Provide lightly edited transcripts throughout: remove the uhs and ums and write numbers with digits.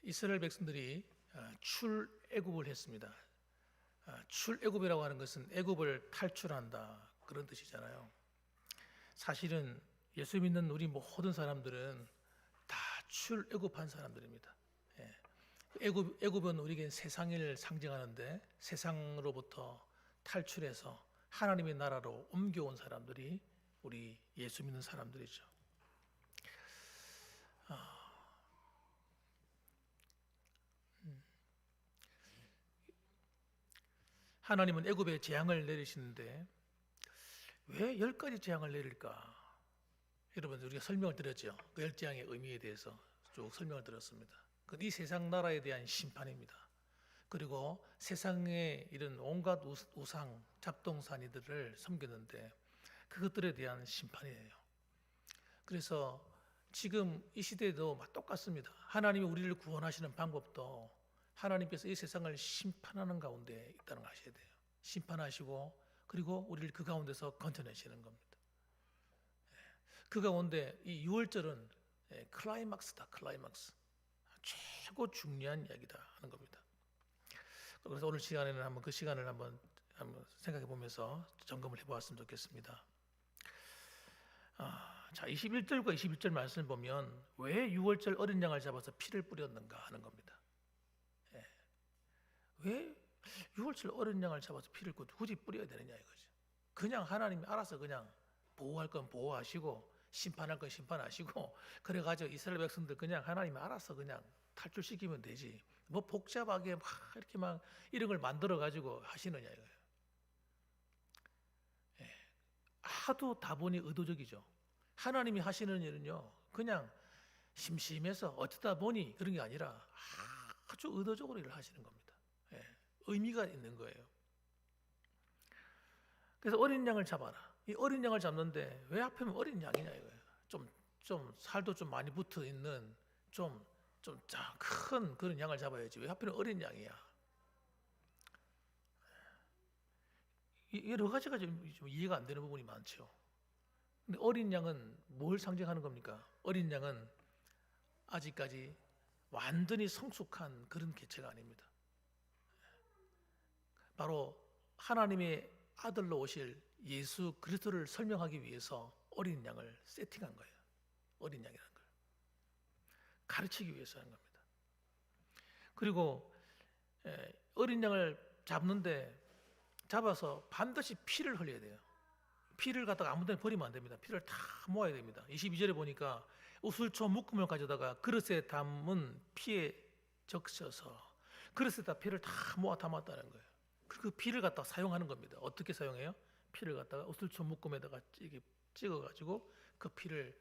이스라엘 백성들이 출애굽을 했습니다. 출애굽이라고 하는 것은 애굽을 탈출한다 그런 뜻이잖아요. 사실은 예수 믿는 우리 모든 사람들은 다 출애굽한 사람들입니다. 애굽은 우리에게 세상을 상징하는데 세상으로부터 탈출해서 하나님의 나라로 옮겨온 사람들이 우리 예수 믿는 사람들이죠. 하나님은 애굽에 재앙을 내리시는데 왜 10가지 재앙을 내릴까? 여러분 우리가 설명을 드렸죠. 그 10재앙의 의미에 대해서 쭉 설명을 드렸습니다. 이 세상 나라에 대한 심판입니다. 그리고 세상에 이런 온갖 우상, 잡동사니들을 섬기는데 그것들에 대한 심판이에요. 그래서 지금 이 시대에도 똑같습니다. 하나님이 우리를 구원하시는 방법도 하나님께서 이 세상을 심판하는 가운데 있다는 걸 아셔야 돼요. 심판하시고 그리고 우리를 그 가운데서 건져내시는 겁니다. 그 가운데 이 6월절은 클라이막스다. 클라이막스. 최고 중요한 이야기다 하는 겁니다. 그래서 오늘 시간에는 한번 그 시간을 한번 생각해 보면서 점검을 해보았으면 좋겠습니다. 자, 21절과 22절 말씀을 보면 왜 6월절 어린 양을 잡아서 피를 뿌렸는가 하는 겁니다. 왜 6월절 어린 양을 잡아서 피를 굳이 뿌려야 되느냐 이거죠. 그냥 하나님이 알아서 그냥 보호할 건 보호하시고 심판할 건 심판하시고 그래가지고 이스라엘 백성들 그냥 하나님이 알아서 그냥 탈출시키면 되지 뭐 복잡하게 막 이렇게 막 이런 걸 만들어 가지고 하시느냐 이거예요. 하도 다분히 의도적이죠. 하나님이 하시는 일은요 그냥 심심해서 어쩌다 보니 그런 게 아니라 아주 의도적으로 일을 하시는 겁니다. 의미가 있는 거예요. 그래서 어린 양을 잡아라. 이 어린 양을 잡는데 왜 하필이면 어린 양이냐 이거예요. 좀 살도 좀 많이 붙어 있는 좀 큰 그런 양을 잡아야지 왜 하필이면 어린 양이야. 여러 가지가 좀 이해가 안 되는 부분이 많죠. 근데 어린 양은 뭘 상징하는 겁니까? 어린 양은 아직까지 완전히 성숙한 그런 개체가 아닙니다. 바로 하나님의 아들로 오실 예수 그리스도를 설명하기 위해서 어린 양을 세팅한 거예요. 어린 양이라는 걸 가르치기 위해서 하는 겁니다. 그리고 어린 양을 잡는데 잡아서 반드시 피를 흘려야 돼요. 피를 갖다가 아무 데나 버리면 안 됩니다. 피를 다 모아야 됩니다. 22절에 보니까 우슬초 묶음을 가져다가 그릇에 담은 피에 적셔서 그릇에다 피를 다 모아 담았다는 거예요. 그 피를 갖다가 사용하는 겁니다. 어떻게 사용해요? 피를 갖다가 우슬초 묶음에다가 찍어가지고 그 피를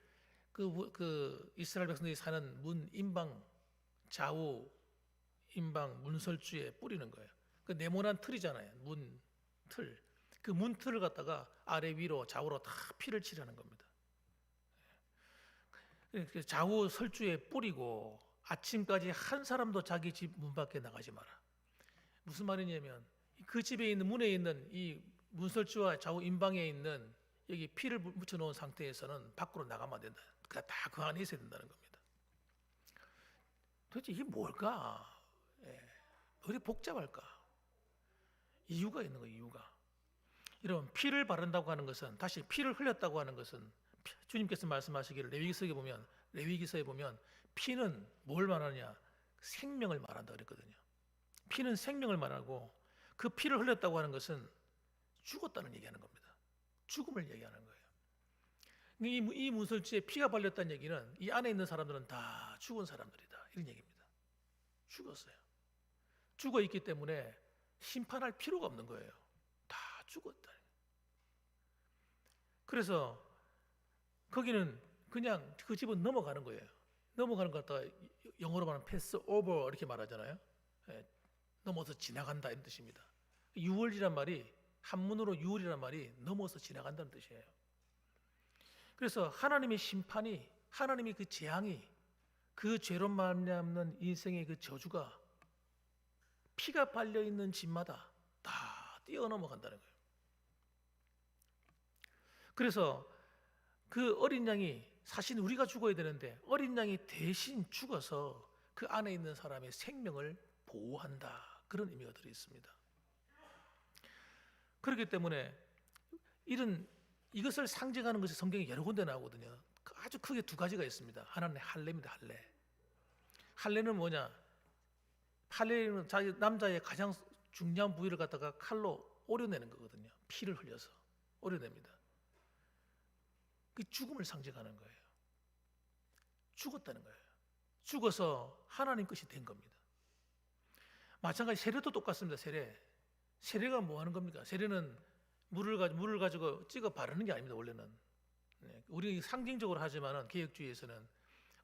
그 이스라엘 백성들이 사는 문 임방 좌우 임방 문설주에 뿌리는 거예요. 그 네모난 틀이잖아요. 문 틀. 그 문틀을 갖다가 아래 위로 좌우로 다 피를 칠하는 겁니다. 좌우 설주에 뿌리고 아침까지 한 사람도 자기 집 문 밖에 나가지 마라. 무슨 말이냐면 그 집에 있는 문에 있는 이 문설주와 좌우 임방에 있는 여기 피를 묻혀 놓은 상태에서는 밖으로 나가면 안 된다. 그냥 다 그 안에 있어야 된다는 겁니다. 도대체 이게 뭘까? 왜 복잡할까? 이유가 있는 거예요. 이유가. 여러분 피를 바른다고 하는 것은 다시 피를 흘렸다고 하는 것은 주님께서 말씀하시기를 레위기서에 보면 피는 뭘 말하냐? 생명을 말한다 그랬거든요. 피는 생명을 말하고 그 피를 흘렸다고 하는 것은 죽었다는 얘기하는 겁니다. 죽음을 얘기하는 거예요. 이 문설주에 피가 발렸다는 얘기는 이 안에 있는 사람들은 다 죽은 사람들이다 이런 얘기입니다. 죽었어요. 죽어 있기 때문에 심판할 필요가 없는 거예요. 다 죽었다. 그래서 거기는 그냥 그 집은 넘어가는 거예요. 넘어가는 것 갖다가 영어로 말하면 패스 오버 이렇게 말하잖아요. 넘어서 지나간다 이런 뜻입니다. 유월이란 말이 한문으로 유월이란 말이 넘어서 지나간다는 뜻이에요. 그래서 하나님의 심판이 하나님의 그 재앙이 그 죄로 말미암는 인생의 그 저주가 피가 발려 있는 집마다 다 뛰어넘어간다는 거예요. 그래서 그 어린 양이 사실 우리가 죽어야 되는데 어린 양이 대신 죽어서 그 안에 있는 사람의 생명을 보호한다. 그런 의미가 들어 있습니다. 그렇기 때문에 이것을 상징하는 것이 성경에 여러 군데 나오거든요. 아주 크게 두 가지가 있습니다. 하나는 할례입니다. 할례. 할례는 뭐냐? 할례는 자기 남자의 가장 중요한 부위를 갖다가 칼로 오려내는 거거든요. 피를 흘려서 오려냅니다. 그 죽음을 상징하는 거예요. 죽었다는 거예요. 죽어서 하나님 것이 된 겁니다. 마찬가지 세례도 똑같습니다. 세례가 뭐 하는 겁니까? 세례는 물을 가지고 찍어 바르는 게 아닙니다. 원래는 우리 상징적으로 하지만은 개혁주의에서는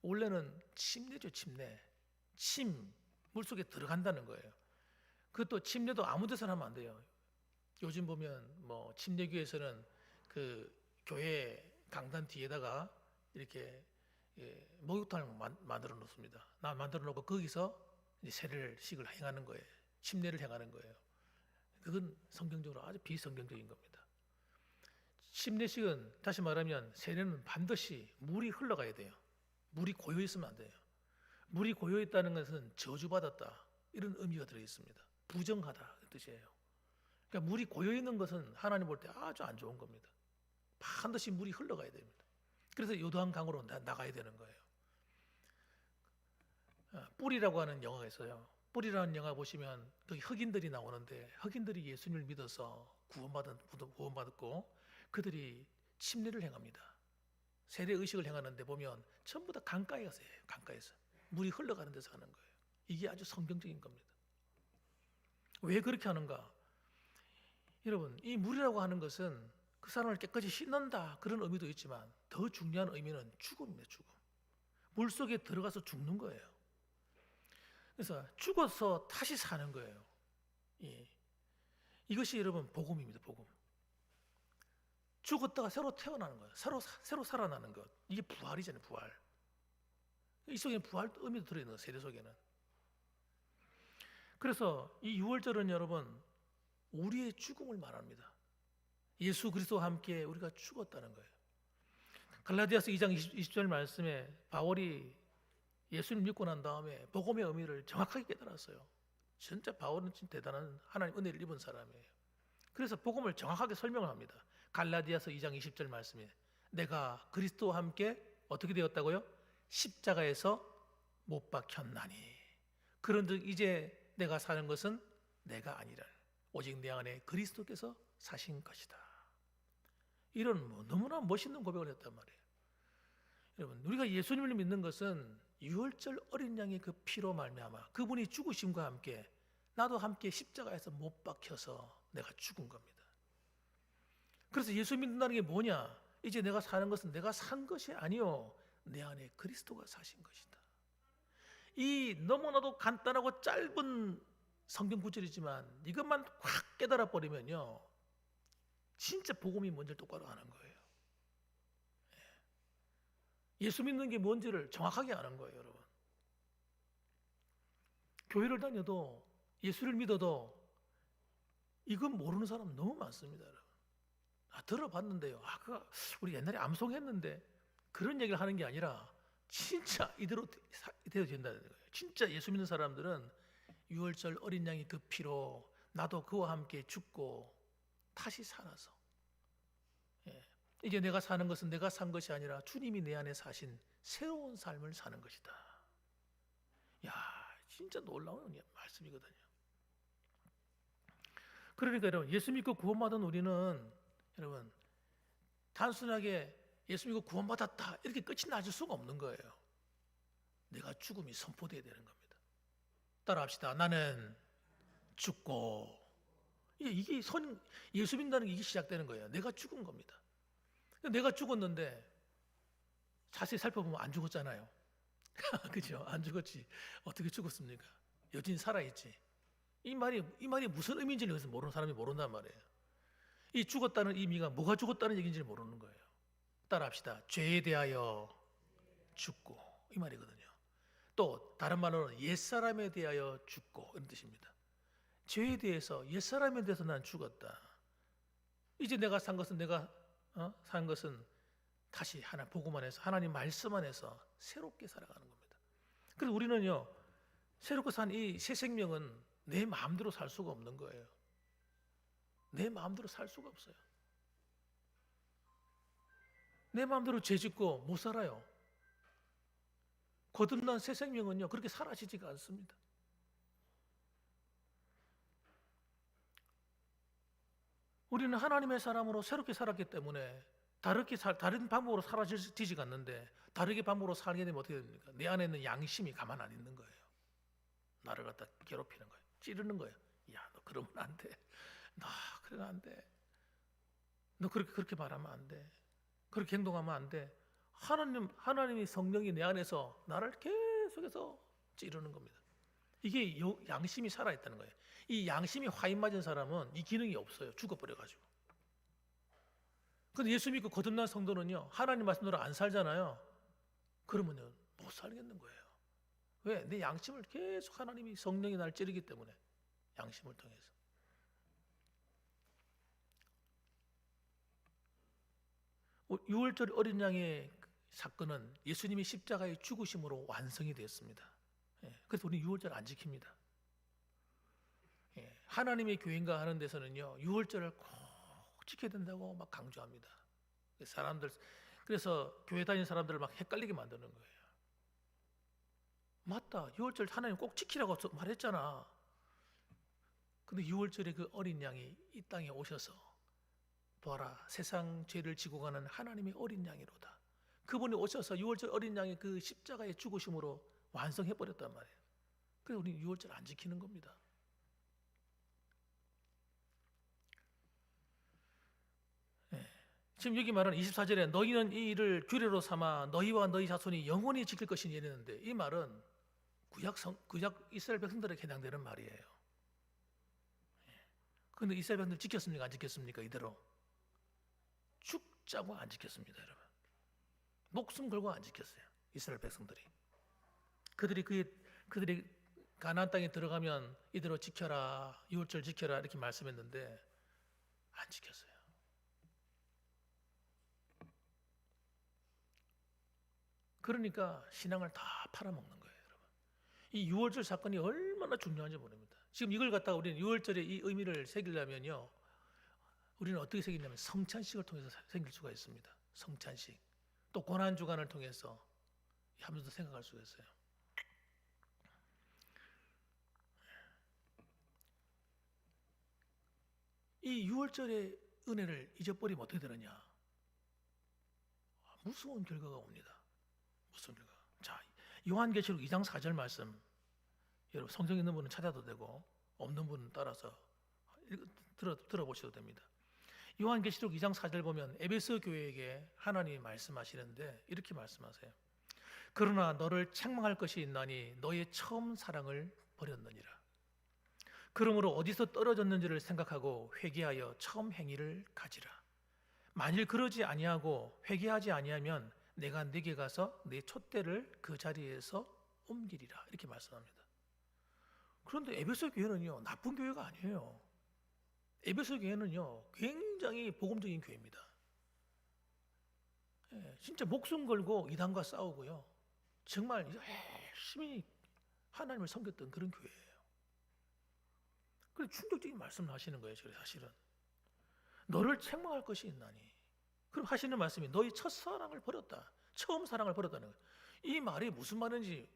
원래는 침례죠. 침 물속에 들어간다는 거예요. 그것도 침례도 아무 데서나 하면 안 돼요. 요즘 보면 뭐 침례교에서는 그 교회 강단 뒤에다가 이렇게 목욕탕을 만들어 놓습니다. 만들어 놓고 거기서 이제 세례식을 행하는 거예요. 침례를 행하는 거예요. 그건 성경적으로 아주 비성경적인 겁니다. 침례식은 다시 말하면 세례는 반드시 물이 흘러가야 돼요. 물이 고여 있으면 안 돼요. 물이 고여 있다는 것은 저주받았다 이런 의미가 들어 있습니다. 부정하다 그 뜻이에요. 그러니까 물이 고여 있는 것은 하나님 볼 때 아주 안 좋은 겁니다. 반드시 물이 흘러가야 됩니다. 그래서 요단강으로 나가야 되는 거예요. 뿔이라고 하는 영화가 있어요. 뿔이라는 영화 보시면 거기 흑인들이 나오는데 흑인들이 예수님을 믿어서 구원받았고 그들이 침례를 행합니다. 세례 의식을 행하는데 보면 전부 다 강가에 가서 해요. 강가에서 물이 흘러가는 데서 하는 거예요. 이게 아주 성경적인 겁니다. 왜 그렇게 하는가? 여러분, 이 물이라고 하는 것은 그 사람을 깨끗이 씻는다 그런 의미도 있지만 더 중요한 의미는 죽음입니다. 죽음. 물 속에 들어가서 죽는 거예요. 그래서 죽어서 다시 사는 거예요. 이것이 여러분 복음입니다. 복음. 죽었다가 새로 태어나는 거예요. 새로 살아나는 것. 이게 부활이잖아요. 부활. 이 속에는 부활 의미도 들어있는 거예요. 세례 속에는. 그래서 이 6월절은 여러분 우리의 죽음을 말합니다. 예수 그리스도와 함께 우리가 죽었다는 거예요. 갈라디아서 2장 20절 말씀에 바울이 예수를 믿고 난 다음에 복음의 의미를 정확하게 깨달았어요. 진짜 바울은 진짜 대단한 하나님 은혜를 입은 사람이에요. 그래서 복음을 정확하게 설명을 합니다. 갈라디아서 2장 20절 말씀에 내가 그리스도와 함께 어떻게 되었다고요? 십자가에서 못 박혔나니 그런즉 이제 내가 사는 것은 내가 아니라 오직 내 안에 그리스도께서 사신 것이다. 이런 너무나 멋있는 고백을 했단 말이에요. 여러분, 우리가 예수님을 믿는 것은 유월절 어린 양의 그 피로 말미암아 그분이 죽으심과 함께 나도 함께 십자가에서 못 박혀서 내가 죽은 겁니다. 그래서 예수 믿는다는 게 뭐냐? 이제 내가 사는 것은 내가 산 것이 아니요 내 안에 그리스도가 사신 것이다. 이 너무나도 간단하고 짧은 성경 구절이지만 이것만 확 깨달아 버리면요 진짜 복음이 뭔지를 똑바로 아는 거예요. 예수 믿는 게 뭔지를 정확하게 아는 거예요. 여러분, 교회를 다녀도 예수를 믿어도 이건 모르는 사람 너무 많습니다. 여러분. 들어봤는데요. 그거 우리 옛날에 암송했는데 그런 얘기를 하는 게 아니라 진짜 이대로 된다는 거예요. 진짜 예수 믿는 사람들은 유월절 어린 양의 그 피로 나도 그와 함께 죽고 다시 살아서 이제 내가 사는 것은 내가 산 것이 아니라 주님이 내 안에 사신 새로운 삶을 사는 것이다. 야, 진짜 놀라운 말씀이거든요. 그러니까 여러분, 예수 믿고 구원받은 우리는 여러분 단순하게 예수 믿고 구원받았다 이렇게 끝이 나질 수가 없는 거예요. 내가 죽음이 선포되어야 되는 겁니다. 따라합시다. 나는 죽고 이게 예수 믿는다는 게 이게 시작되는 거예요. 내가 죽은 겁니다. 내가 죽었는데 자세히 살펴보면 안 죽었잖아요. 그죠? 안 죽었지. 어떻게 죽었습니까? 여전히 살아있지. 이 말이 무슨 의미인지를 여기서 모르는 사람이 모른단 말이에요. 이 죽었다는 의미가 뭐가 죽었다는 얘기인지를 모르는 거예요. 따라합시다. 죄에 대하여 죽고 이 말이거든요. 또 다른 말로는 옛사람에 대하여 죽고 이런 뜻입니다. 죄에 대해서 옛사람에 대해서 난 죽었다. 이제 내가 산 것은 산 것은 다시 복음 안에서 하나님 말씀 안에서 새롭게 살아가는 겁니다. 그래서 우리는요 새롭게 산 이 새 생명은 내 마음대로 살 수가 없는 거예요. 내 마음대로 살 수가 없어요. 내 마음대로 죄 짓고 못 살아요. 거듭난 새 생명은요, 그렇게 사라지지가 않습니다. 우리는 하나님의 사람으로 새롭게 살았기 때문에 다른 방법으로 사라지지가 않는데, 다르게 방법으로 살게 되면 어떻게 됩니까? 내 안에 있는 양심이 가만 안 있는 거예요. 나를 갖다 괴롭히는 거예요. 찌르는 거예요. 야, 너 그러면 안 돼. 너 그러면 안 돼. 너 그렇게 말하면 안 돼. 그렇게 행동하면 안 돼. 하나님이 성령이 내 안에서 나를 계속해서 찌르는 겁니다. 이게 양심이 살아있다는 거예요. 이 양심이 화인 맞은 사람은 이 기능이 없어요. 죽어버려가지고. 근데 예수 믿고 거듭난 성도는요, 하나님 말씀대로 안 살잖아요. 그러면요, 못 살겠는 거예요. 왜? 내 양심을 계속 하나님이 성령이 나를 찌르기 때문에, 양심을 통해서. 유월절 어린 양의 사건은 예수님이 십자가의 죽으심으로 완성이 되었습니다. 그래서 우리는 유월절 안 지킵니다. 하나님의 교회인가 하는 데서는요, 유월절을 꼭 지켜야 된다고 막 강조합니다. 그래서 교회 다니는 사람들을 막 헷갈리게 만드는 거예요. 맞다, 유월절 하나님 꼭 지키라고 말했잖아. 근데 유월절에 그 어린 양이 이 땅에 오셔서, 보아라, 세상 죄를 지고 가는 하나님의 어린 양이로다. 그분이 오셔서 유월절 어린 양의 그 십자가의 죽으심으로 완성해버렸단 말이에요. 그래서 우리는 유월절 안 지키는 겁니다. 지금 여기 말하는 24절에 너희는 이 일을 규례로 삼아 너희와 너희 자손이 영원히 지킬 것이니 이랬는데, 이 말은 구약 이스라엘 백성들에게 해당되는 말이에요. 그런데 이스라엘 백성들 지켰습니까? 안 지켰습니까? 이대로 죽자고 안 지켰습니다, 여러분. 목숨 걸고 안 지켰어요, 이스라엘 백성들이. 그들이 가나안 땅에 들어가면 이대로 지켜라, 유월절 지켜라 이렇게 말씀했는데 안 지켰어요. 그러니까 신앙을 다 팔아먹는 거예요, 여러분. 이 유월절 사건이 얼마나 중요한지 모릅니다. 지금 이걸 갖다가 우리는 유월절의 이 의미를 새기려면요, 우리는 어떻게 새기냐면 성찬식을 통해서 새길 수가 있습니다. 성찬식. 또 고난주간을 통해서 하면서 생각할 수가 있어요. 이 유월절의 은혜를 잊어버리면 어떻게 되느냐? 무서운 결과가 옵니다. 무슨 결과? 자, 요한계시록 2장 4절 말씀, 여러분 성경 있는 분은 찾아도 되고 없는 분은 따라서 들어보셔도 됩니다. 요한계시록 2장 4절 보면 에베소 교회에게 하나님이 말씀하시는데 이렇게 말씀하세요. 그러나 너를 책망할 것이 있나니 너의 처음 사랑을 버렸느니라. 그러므로 어디서 떨어졌는지를 생각하고 회개하여 처음 행위를 가지라. 만일 그러지 아니하고 회개하지 아니하면 내가 네게 가서 네 촛대를 그 자리에서 옮기리라. 이렇게 말씀합니다. 그런데 에베소 교회는요, 나쁜 교회가 아니에요. 에베소 교회는요, 굉장히 복음적인 교회입니다. 진짜 목숨 걸고 이단과 싸우고요, 정말 열심히 하나님을 섬겼던 그런 교회예요. 그래서 충격적인 말씀을 하시는 거예요. 사실은 너를 책망할 것이 있나니, 그럼 하시는 말씀이 너희 첫사랑을 버렸다, 처음 사랑을 버렸다는 거예요. 이 말이 무슨 말인지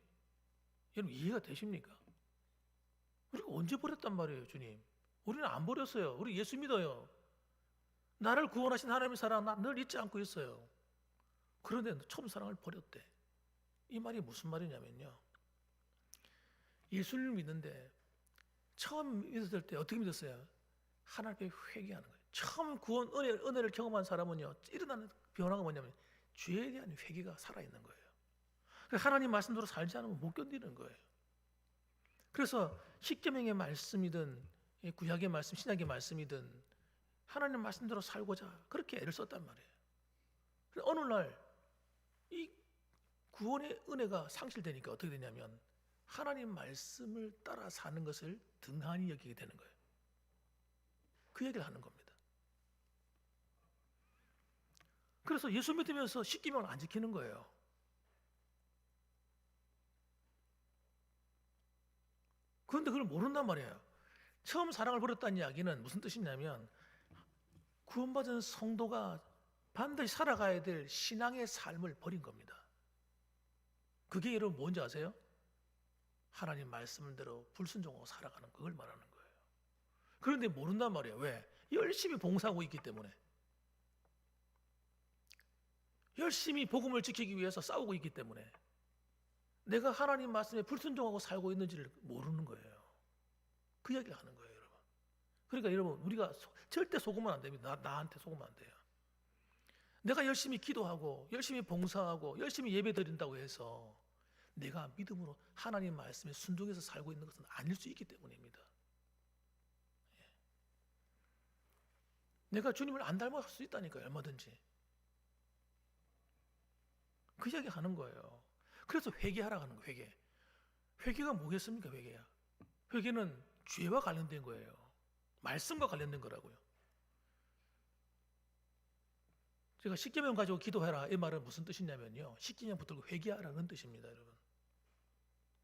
여러분 이해가 되십니까? 우리가 언제 버렸단 말이에요, 주님? 우리는 안 버렸어요. 우리 예수 믿어요. 나를 구원하신 하나님의 사랑 나 늘 잊지 않고 있어요. 그런데 처음 사랑을 버렸대. 이 말이 무슨 말이냐면요, 예수를 믿는데 처음 믿었을 때 어떻게 믿었어요? 하나님 앞에 회개하는 거예요. 처음 구원 은혜를 경험한 사람은요, 일어나는 변화가 뭐냐면 죄에 대한 회개가 살아있는 거예요. 하나님 말씀대로 살지 않으면 못 견디는 거예요. 그래서 십계명의 말씀이든 구약의 말씀, 신약의 말씀이든 하나님 말씀대로 살고자 그렇게 애를 썼단 말이에요. 어느 날 이 구원의 은혜가 상실되니까 어떻게 되냐면 하나님 말씀을 따라 사는 것을 등한히 여기게 되는 거예요. 그 얘기를 하는 겁니다. 그래서 예수 믿으면서 십계명을 안 지키는 거예요. 그런데 그걸 모른단 말이에요. 처음 사랑을 버렸다는 이야기는 무슨 뜻이냐면 구원받은 성도가 반드시 살아가야 될 신앙의 삶을 버린 겁니다. 그게 여러분 뭔지 아세요? 하나님 말씀대로 불순종하고 살아가는 그걸 말하는 거예요. 그런데 모른단 말이에요. 왜? 열심히 봉사하고 있기 때문에. 열심히 복음을 지키기 위해서 싸우고 있기 때문에 내가 하나님 말씀에 불순종하고 살고 있는지를 모르는 거예요. 그 이야기를 하는 거예요, 여러분. 그러니까 여러분, 우리가 절대 속으면 안 됩니다. 나한테 속으면 안 돼요. 내가 열심히 기도하고 열심히 봉사하고 열심히 예배 드린다고 해서 내가 믿음으로 하나님 말씀에 순종해서 살고 있는 것은 아닐 수 있기 때문입니다. 내가 주님을 안 닮아갈 수 있다니까요, 얼마든지. 그 이야기 하는 거예요. 그래서 회개하라고 하는 거예요, 회개. 회개가 뭐겠습니까, 회개야? 회개는 죄와 관련된 거예요. 말씀과 관련된 거라고요. 제가 십계명 가지고 기도해라 이 말은 무슨 뜻이냐면요, 십계명 붙들고 회개하라는 뜻입니다, 여러분.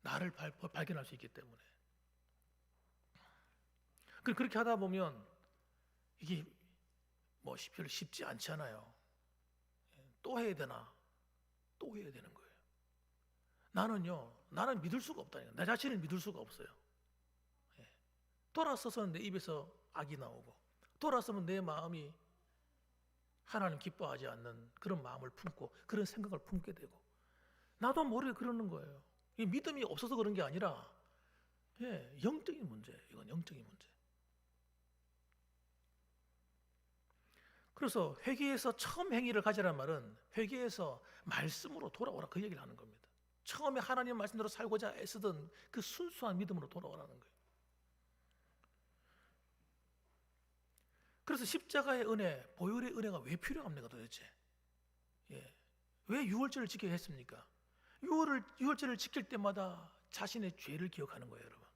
나를 발견할 수 있기 때문에. 그렇게 하다 보면 이게 뭐 별로 쉽지 않잖아요. 또 해야 되나? 또 해야 되는 거예요. 나는 믿을 수가 없다니까. 내 자신을 믿을 수가 없어요. 돌아서서는 내 입에서 악이 나오고, 돌아서면 내 마음이 하나님 기뻐하지 않는 그런 마음을 품고 그런 생각을 품게 되고, 나도 모르게 그러는 거예요. 이 믿음이 없어서 그런 게 아니라 영적인 문제예요. 이건 영적인 문제. 그래서 회개에서 처음 행위를 가지란 말은 회개에서 말씀으로 돌아오라 그 얘기를 하는 겁니다. 처음에 하나님 말씀대로 살고자 애쓰던 그 순수한 믿음으로 돌아오라는 거예요. 그래서 십자가의 은혜, 보혈의 은혜가 왜 필요합니까 도대체? 왜 유월절을 지켜야 했습니까? 유월절을 지킬 때마다 자신의 죄를 기억하는 거예요, 여러분.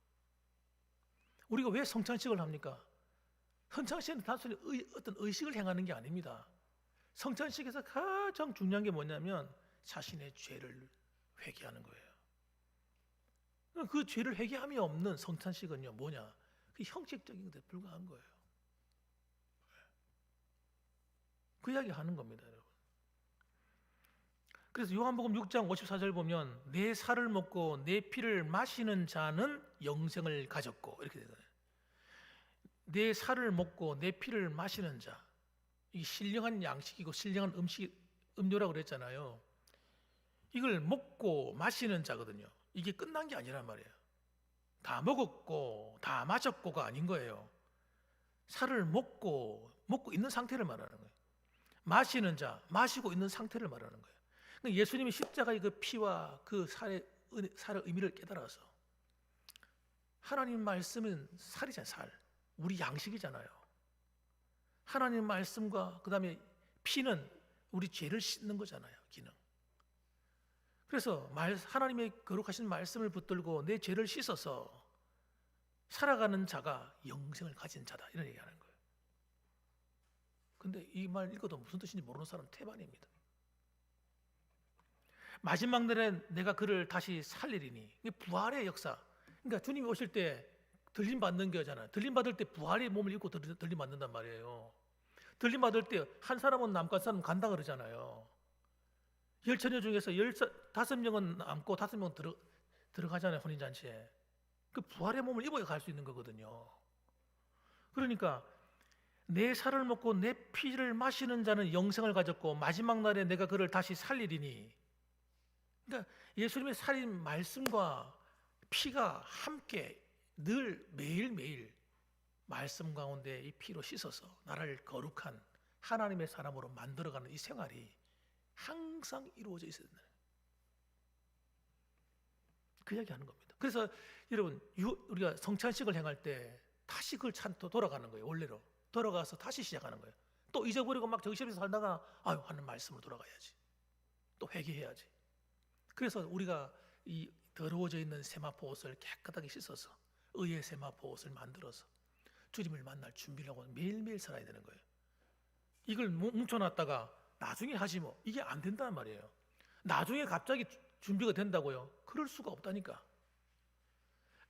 우리가 왜 성찬식을 합니까? 성찬식은 단순히 어떤 의식을 행하는 게 아닙니다. 성찬식에서 가장 중요한 게 뭐냐면 자신의 죄를 회개하는 거예요. 그 죄를 회개함이 없는 성찬식은요, 뭐냐? 그 형식적인 것에 불과한 거예요. 그 이야기 하는 겁니다, 여러분. 그래서 요한복음 6장 54절 보면 내 살을 먹고 내 피를 마시는 자는 영생을 가졌고 이렇게 되잖아요. 내 살을 먹고 내 피를 마시는 자, 이 신령한 양식이고 신령한 음료라고 그랬잖아요. 이걸 먹고 마시는 자거든요. 이게 끝난 게 아니란 말이에요. 다 먹었고 다 마셨고가 아닌 거예요. 살을 먹고 있는 상태를 말하는 거예요. 마시는 자, 마시고 있는 상태를 말하는 거예요. 그러니까 예수님이 십자가의 그 피와 그 살의 의미를 깨달아서 하나님 말씀은 살이잖아요, 살. 우리 양식이잖아요. 하나님 말씀과 그 다음에 피는 우리 죄를 씻는 거잖아요, 기능. 그래서 하나님의 거룩하신 말씀을 붙들고 내 죄를 씻어서 살아가는 자가 영생을 가진 자다 이런 얘기하는 거예요. 근데 이 말 읽어도 무슨 뜻인지 모르는 사람은 태반입니다. 마지막 날에 내가 그를 다시 살리리니, 이게 부활의 역사. 그러니까 주님이 오실 때 들림 받는 거잖아요. 들림 받을 때 부활의 몸을 입고 들림 받는단 말이에요. 들림 받을 때 한 사람은 남고 한 사람은 간다 그러잖아요. 열 처녀 중에서 15명은 남고 5명은 들어가잖아요, 혼인잔치에. 그 부활의 몸을 입어야 갈 수 있는 거거든요. 그러니까 내 살을 먹고 내 피를 마시는 자는 영생을 가졌고 마지막 날에 내가 그를 다시 살리리니. 그러니까 예수님의 살린 말씀과 피가 함께 늘 매일매일 말씀 가운데 이 피로 씻어서 나를 거룩한 하나님의 사람으로 만들어가는 이 생활이 항상 이루어져 있어야 된다. 그 이야기 하는 겁니다. 그래서 여러분, 우리가 성찬식을 행할 때 다시 그걸 돌아가는 거예요. 원래로 돌아가서 다시 시작하는 거예요. 또 잊어버리고 막 정신에서 살다가 하는 말씀으로 돌아가야지. 또 회개해야지. 그래서 우리가 이 더러워져 있는 세마포 옷을 깨끗하게 씻어서 의의 세마포 옷을 만들어서 주님을 만날 준비를 하고 매일매일 살아야 되는 거예요. 이걸 뭉쳐놨다가 나중에 하지 뭐, 이게 안 된단 말이에요. 나중에 갑자기 준비가 된다고요? 그럴 수가 없다니까.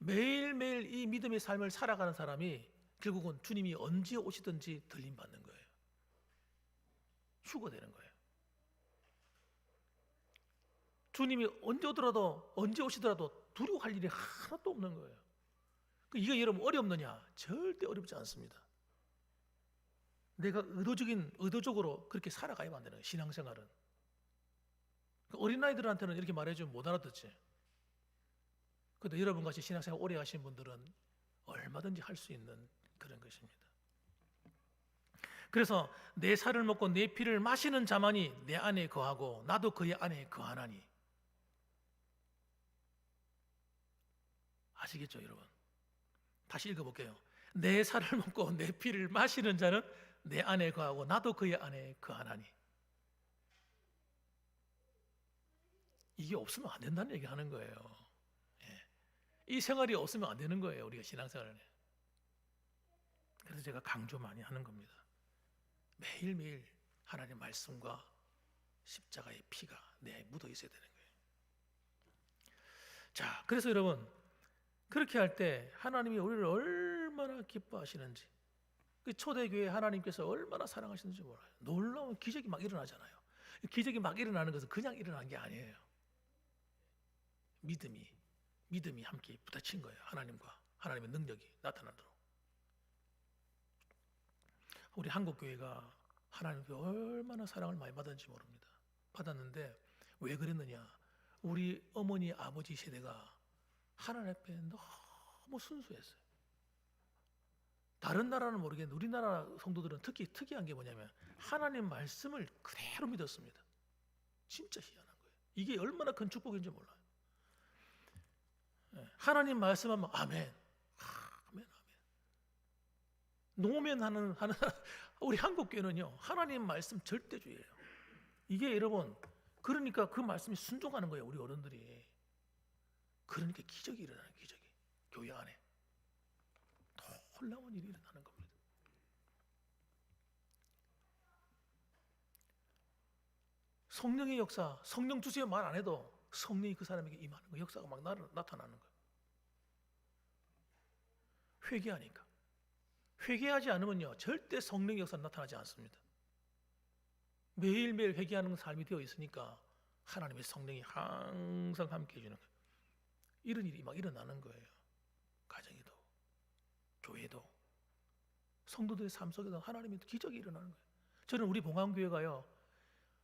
매일매일 이 믿음의 삶을 살아가는 사람이 결국은 주님이 언제 오시든지 들림받는 거예요. 휴거되는 거예요. 주님이 언제 오더라도, 언제 오시더라도 두려워할 일이 하나도 없는 거예요. 이게 여러분 어렵느냐? 절대 어렵지 않습니다. 내가 의도적으로 그렇게 살아가야만 안 되는 거예요, 신앙생활은. 어린아이들한테는 이렇게 말해주면 못 알아듣지. 그런데 여러분같이 신앙생활 오래 하신 분들은 얼마든지 할 수 있는 그런 것입니다. 그래서 내 살을 먹고 내 피를 마시는 자만이 내 안에 거하고 나도 그의 안에 거하나니. 아시겠죠, 여러분? 다시 읽어볼게요. 내 살을 먹고 내 피를 마시는 자는 내 안에 거하고 나도 그의 안에 거하나니. 이게 없으면 안 된다는 얘기 하는 거예요. 이 생활이 없으면 안 되는 거예요, 우리가 신앙생활에. 그래서 제가 강조 많이 하는 겁니다. 매일매일 하나님의 말씀과 십자가의 피가 내 안에 묻어 있어야 되는 거예요. 자, 그래서 여러분, 그렇게 할 때 하나님이 우리를 얼마나 기뻐하시는지, 그 초대교회 하나님께서 얼마나 사랑하시는지 몰라요. 놀라운 기적이 막 일어나잖아요. 기적이 막 일어나는 것은 그냥 일어난 게 아니에요. 믿음이 함께 부딪힌 거예요. 하나님과 하나님의 능력이 나타나도록. 우리 한국교회가 하나님께 얼마나 사랑을 많이 받았는지 모릅니다. 받았는데 왜 그랬느냐? 우리 어머니 아버지 세대가 하나님 앞에 너무 순수했어요. 다른 나라는 모르겠는데 우리나라 성도들은 특히 특이한 게 뭐냐면 하나님 말씀을 그대로 믿었습니다. 진짜 희한한 거예요. 이게 얼마나 큰 축복인지 몰라요. 하나님 말씀하면 아멘, 아멘, 아멘. 노면하는 우리 한국교회는요 하나님 말씀 절대주의예요. 이게 여러분 그러니까 그 말씀이 순종하는 거예요, 우리 어른들이. 그러니까 기적이 일어나는 기적이 교회 안에 놀라운 일이 일어나는 겁니다. 성령의 역사, 성령 주세요 말 안 해도 성령이 그 사람에게 임하는 거, 역사가 막 나타나는 거예요. 회개하니까. 회개하지 않으면요 절대 성령의 역사는 나타나지 않습니다. 매일매일 회개하는 삶이 되어 있으니까 하나님의 성령이 항상 함께 해주는 거예요. 이런 일이 막 일어나는 거예요. 가정에도 교회도 성도들의 삶 속에도 하나님의 기적이 일어나는 거예요. 저는 우리 봉황교회가요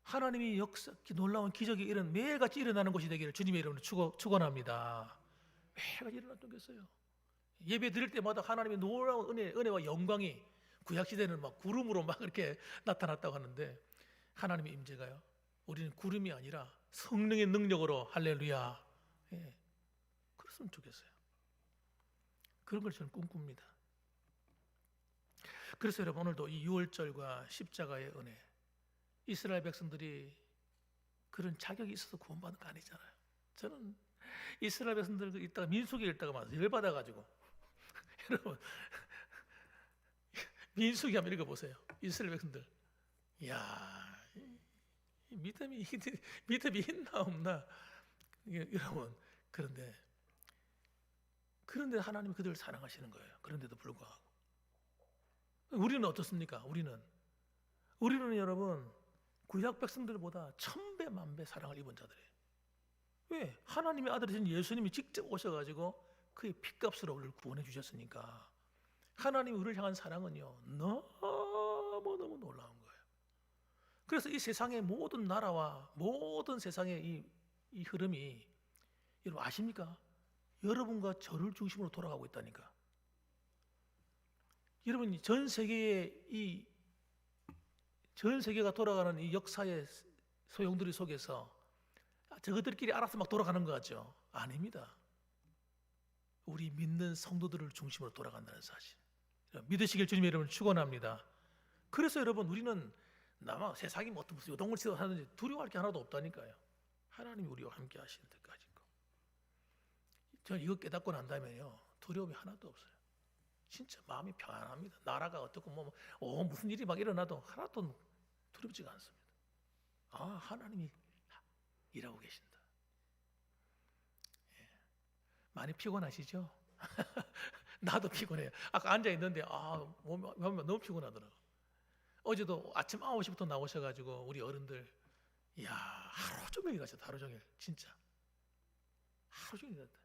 하나님이 역사 놀라운 기적이 매일같이 일어나는 곳이 되기를 주님의 이름으로 축원합니다. 매일같이 일어났던 게 있어요. 예배 드릴 때마다 하나님의 놀라운 은혜와 영광이 구약시대는 막 구름으로 막 이렇게 나타났다고 하는데 하나님의 임재가요 우리는 구름이 아니라 성령의 능력으로 할렐루야. 그랬으면 좋겠어요. 그런 걸 저는 꿈꿉니다. 그래서 여러분 오늘도 이 유월절과 십자가의 은혜, 이스라엘 백성들이 그런 자격이 있어서 구원받은 거 아니잖아요. 저는 이스라엘 백성들 있다가 민수기 읽다가 막 열받아가지고 여러분 민수기 한번 읽어보세요. 이스라엘 백성들 이야 믿음이 있나 없나 여러분 그런데 하나님이 그들을 사랑하시는 거예요. 그런데도 불구하고 우리는 어떻습니까? 우리는 여러분 구약 백성들보다 1000배 만배 사랑을 입은 자들이에요. 왜? 하나님의 아들이신 예수님이 직접 오셔가지고 그의 핏값으로 우리를 구원해 주셨으니까 하나님이 우리를 향한 사랑은요 너무너무 놀라운 거예요. 그래서 이 세상의 모든 나라와 모든 세상의 이 흐름이 여러분 아십니까? 여러분과 저를 중심으로 돌아가고 있다니까. 여러분 전 세계가 돌아가는 이 역사의 소용돌이 속에서 저것들끼리 알아서 막 돌아가는 것 같죠? 아닙니다. 우리 믿는 성도들을 중심으로 돌아간다는 사실. 믿으시길 주님의 이름을 축원합니다. 그래서 여러분 우리는 세상이 무슨 요동을 치고 하는지 두려워할 게 하나도 없다니까요. 하나님이 우리와 함께 하시는 데까지. 저는 이거 깨닫고 난다면요 두려움이 하나도 없어요. 진짜 마음이 편안합니다. 나라가 어떻고 무슨 일이 막 일어나도 하나도 두렵지가 않습니다. 하나님이 일하고 계신다. 많이 피곤하시죠? 나도 피곤해요. 아까 앉아 있는데 몸이 너무 피곤하더라고. 어제도 아침 9시부터 나오셔가지고 우리 어른들 이야 하루 종일 일하셨다. 하루 종일 진짜 하루 종일 일했다.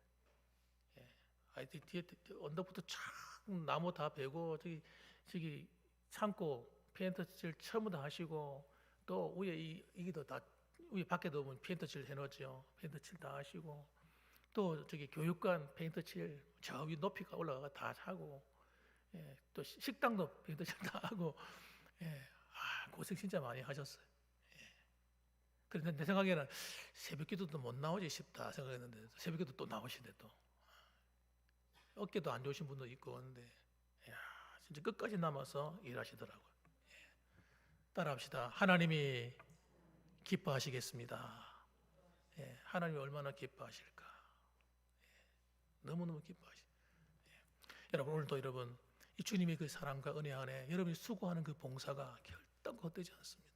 예. 뒤에 언덕부터 쫙 나무 다 베고 저기 창고 페인트 칠 처음부터 하시고 또 위에 이게도 다 위에 밖에도 보면 페인트 칠 해놓죠. 페인트 칠 다 하시고 또 저기 교육관 페인트 칠 저 위 높이가 올라가가 다 하고 예. 또 식당도 페인트 칠 다 하고 예. 고생 진짜 많이 하셨어요. 그런데 내 생각에는 새벽기도도 못 나오지 싶다 생각했는데 새벽기도 또 나오시네 또. 어깨도 안 좋으신 분도 있고 그런데 이야, 진짜 끝까지 남아서 일하시더라고요. 따라합시다. 하나님이 기뻐하시겠습니다. 예, 하나님이 얼마나 기뻐하실까. 너무너무 기뻐하시. 여러분 오늘도 여러분 이 주님의 그 사랑과 은혜 안에 여러분이 수고하는 그 봉사가 결단코 헛되지 않습니다.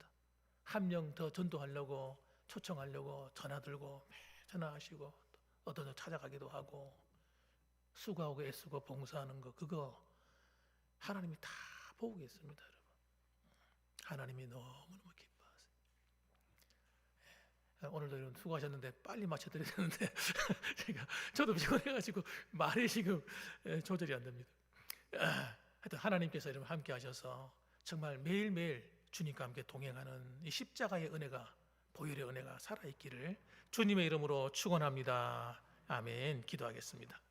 한 명 더 전도하려고 초청하려고 전화 들고 전화하시고 어떤 데 찾아가기도 하고 수고하고 애쓰고 봉사하는 거 그거 하나님이 다 보고 계십니다, 여러분. 하나님이 너무너무 기뻐하세요. 오늘도 여러분 수고하셨는데 빨리 마쳐드려야 되는데 저도 피곤해가지고 말이 지금 조절이 안 됩니다. 하여튼 하나님께서 여러분 함께 하셔서 정말 매일매일 주님과 함께 동행하는 이 십자가의 은혜가 보혈의 은혜가 살아있기를 주님의 이름으로 축원합니다. 아멘. 기도하겠습니다.